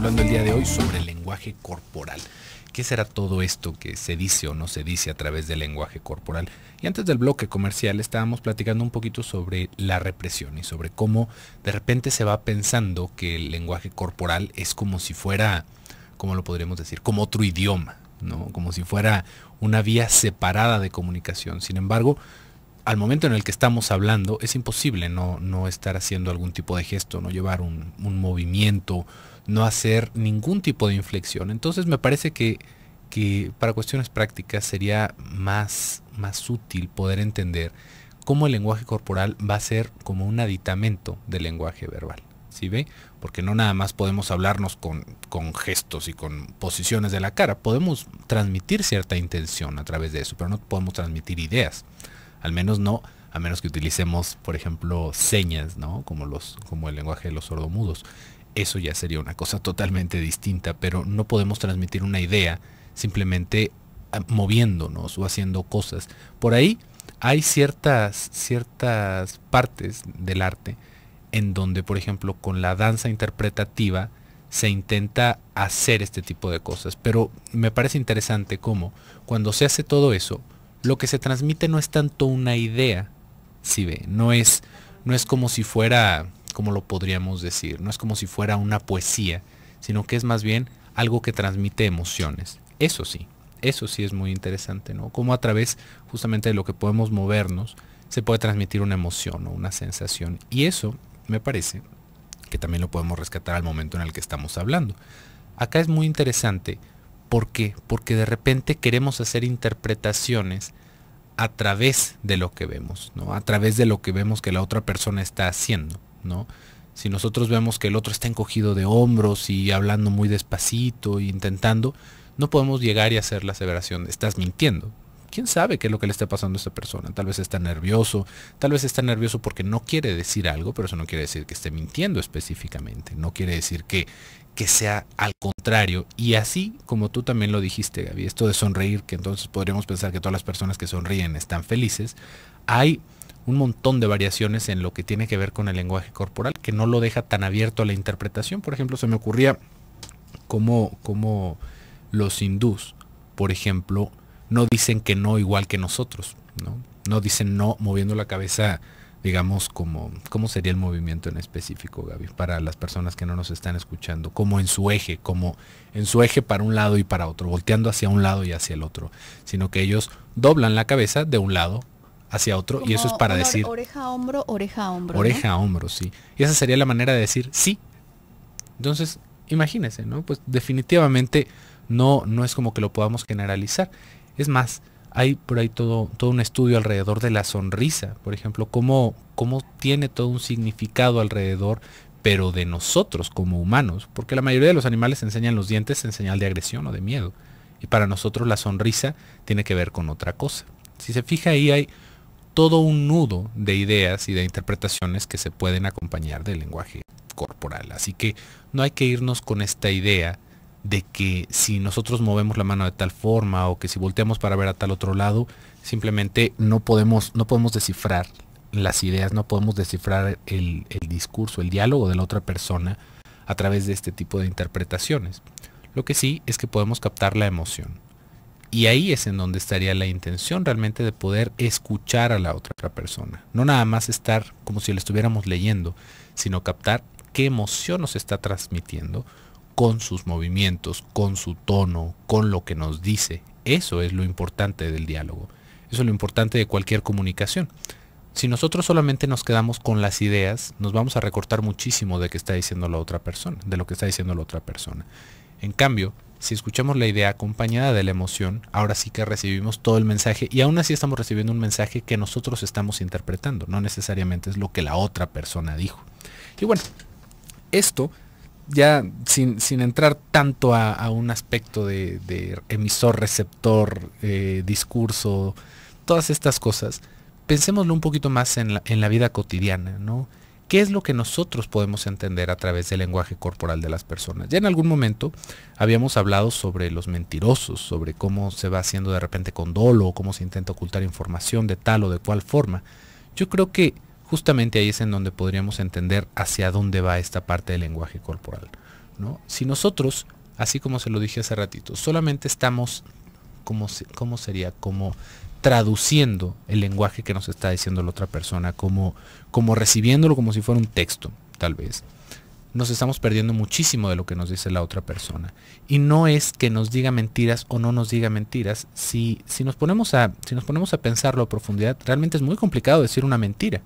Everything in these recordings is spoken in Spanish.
hablando el día de hoy sobre el lenguaje corporal. ¿Qué será todo esto que se dice o no se dice a través del lenguaje corporal? Y antes del bloque comercial estábamos platicando un poquito sobre la represión y sobre cómo de repente se va pensando que el lenguaje corporal es como si fuera, ¿cómo lo podríamos decir? Como otro idioma, ¿no? Como si fuera una vía separada de comunicación. Sin embargo, al momento en el que estamos hablando, es imposible no estar haciendo algún tipo de gesto, no llevar un movimiento, no hacer ningún tipo de inflexión. Entonces me parece que para cuestiones prácticas sería más útil poder entender cómo el lenguaje corporal va a ser como un aditamento del lenguaje verbal. ¿Sí ve? Porque no nada más podemos hablarnos con gestos y con posiciones de la cara. Podemos transmitir cierta intención a través de eso, pero no podemos transmitir ideas. Al menos no, a menos que utilicemos, por ejemplo, señas, ¿no? Como el lenguaje de los sordomudos. Eso ya sería una cosa totalmente distinta, pero no podemos transmitir una idea simplemente moviéndonos o haciendo cosas. Por ahí hay ciertas partes del arte en donde, por ejemplo, con la danza interpretativa se intenta hacer este tipo de cosas. Pero me parece interesante cómo cuando se hace todo eso, lo que se transmite no es tanto una idea, ¿sí ve? No es como si fuera, como lo podríamos decir, no es como si fuera una poesía, sino que es más bien algo que transmite emociones. Eso sí es muy interesante, ¿no? Como a través justamente de lo que podemos movernos, se puede transmitir una emoción o una sensación. Y eso me parece que también lo podemos rescatar al momento en el que estamos hablando. Acá es muy interesante. ¿Por qué? Porque de repente queremos hacer interpretaciones a través de lo que vemos, ¿no? A través de lo que vemos que la otra persona está haciendo, ¿no? Si nosotros vemos que el otro está encogido de hombros y hablando muy despacito e intentando, no podemos llegar y hacer la aseveración de estás mintiendo. ¿Quién sabe qué es lo que le está pasando a esta persona? Tal vez está nervioso porque no quiere decir algo, pero eso no quiere decir que esté mintiendo específicamente. No quiere decir que sea al contrario. Y así como tú también lo dijiste, Gaby, esto de sonreír, que entonces podríamos pensar que todas las personas que sonríen están felices, hay un montón de variaciones en lo que tiene que ver con el lenguaje corporal que no lo deja tan abierto a la interpretación. Por ejemplo, se me ocurría como los hindús, por ejemplo, no dicen que no igual que nosotros, ¿no? No dicen no moviendo la cabeza, digamos, ¿cómo sería el movimiento en específico, Gaby? Para las personas que no nos están escuchando, como en su eje para un lado y para otro, volteando hacia un lado y hacia el otro, sino que ellos doblan la cabeza de un lado hacia otro, como y eso es para decir oreja a hombro, oreja ¿no? a hombro, sí. Y esa sería la manera de decir sí. Entonces, imagínense, ¿no? Pues definitivamente no es como que lo podamos generalizar. Es más, hay por ahí todo un estudio alrededor de la sonrisa, por ejemplo, cómo tiene todo un significado alrededor, pero de nosotros como humanos, porque la mayoría de los animales enseñan los dientes en señal de agresión o de miedo, y para nosotros la sonrisa tiene que ver con otra cosa. Si se fija, ahí hay todo un nudo de ideas y de interpretaciones que se pueden acompañar del lenguaje corporal. Así que no hay que irnos con esta idea de que si nosotros movemos la mano de tal forma o que si volteamos para ver a tal otro lado, simplemente no podemos descifrar las ideas, no podemos descifrar el discurso, el diálogo de la otra persona a través de este tipo de interpretaciones. Lo que sí es que podemos captar la emoción. Y ahí es en donde estaría la intención realmente de poder escuchar a la otra persona. No nada más estar como si le estuviéramos leyendo, sino captar qué emoción nos está transmitiendo con sus movimientos, con su tono, con lo que nos dice. Eso es lo importante del diálogo. Eso es lo importante de cualquier comunicación. Si nosotros solamente nos quedamos con las ideas, nos vamos a recortar muchísimo de lo que está diciendo la otra persona. En cambio, si escuchamos la idea acompañada de la emoción, ahora sí que recibimos todo el mensaje, y aún así estamos recibiendo un mensaje que nosotros estamos interpretando, no necesariamente es lo que la otra persona dijo. Y bueno, esto ya sin entrar tanto a un aspecto de emisor, receptor, discurso, todas estas cosas, pensémoslo un poquito más en la vida cotidiana, ¿no? ¿Qué es lo que nosotros podemos entender a través del lenguaje corporal de las personas? Ya en algún momento habíamos hablado sobre los mentirosos, sobre cómo se va haciendo de repente con dolo, cómo se intenta ocultar información de tal o de cual forma. Yo creo que justamente ahí es en donde podríamos entender hacia dónde va esta parte del lenguaje corporal. ¿no? Si nosotros, así como se lo dije hace ratito, solamente estamos, ¿cómo sería? Como traduciendo el lenguaje que nos está diciendo la otra persona, como recibiéndolo como si fuera un texto, tal vez. Nos estamos perdiendo muchísimo de lo que nos dice la otra persona. Y no es que nos diga mentiras o no nos diga mentiras. Si nos ponemos a pensarlo a profundidad, realmente es muy complicado decir una mentira.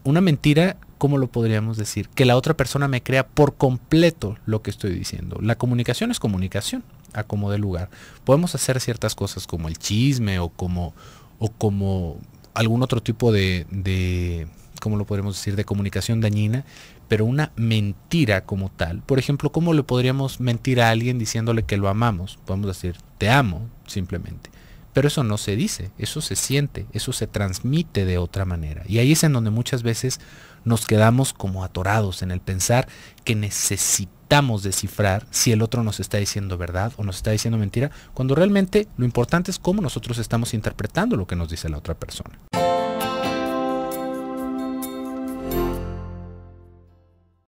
Una mentira, ¿cómo lo podríamos decir? Que la otra persona me crea por completo lo que estoy diciendo. La comunicación es comunicación, a como dé lugar. Podemos hacer ciertas cosas como el chisme o como algún otro tipo de ¿cómo lo podríamos decir? De comunicación dañina, pero una mentira como tal. Por ejemplo, ¿cómo le podríamos mentir a alguien diciéndole que lo amamos? Podemos decir, te amo, simplemente. Pero eso no se dice, eso se siente, eso se transmite de otra manera. Y ahí es en donde muchas veces nos quedamos como atorados en el pensar que necesitamos descifrar si el otro nos está diciendo verdad o nos está diciendo mentira, cuando realmente lo importante es cómo nosotros estamos interpretando lo que nos dice la otra persona.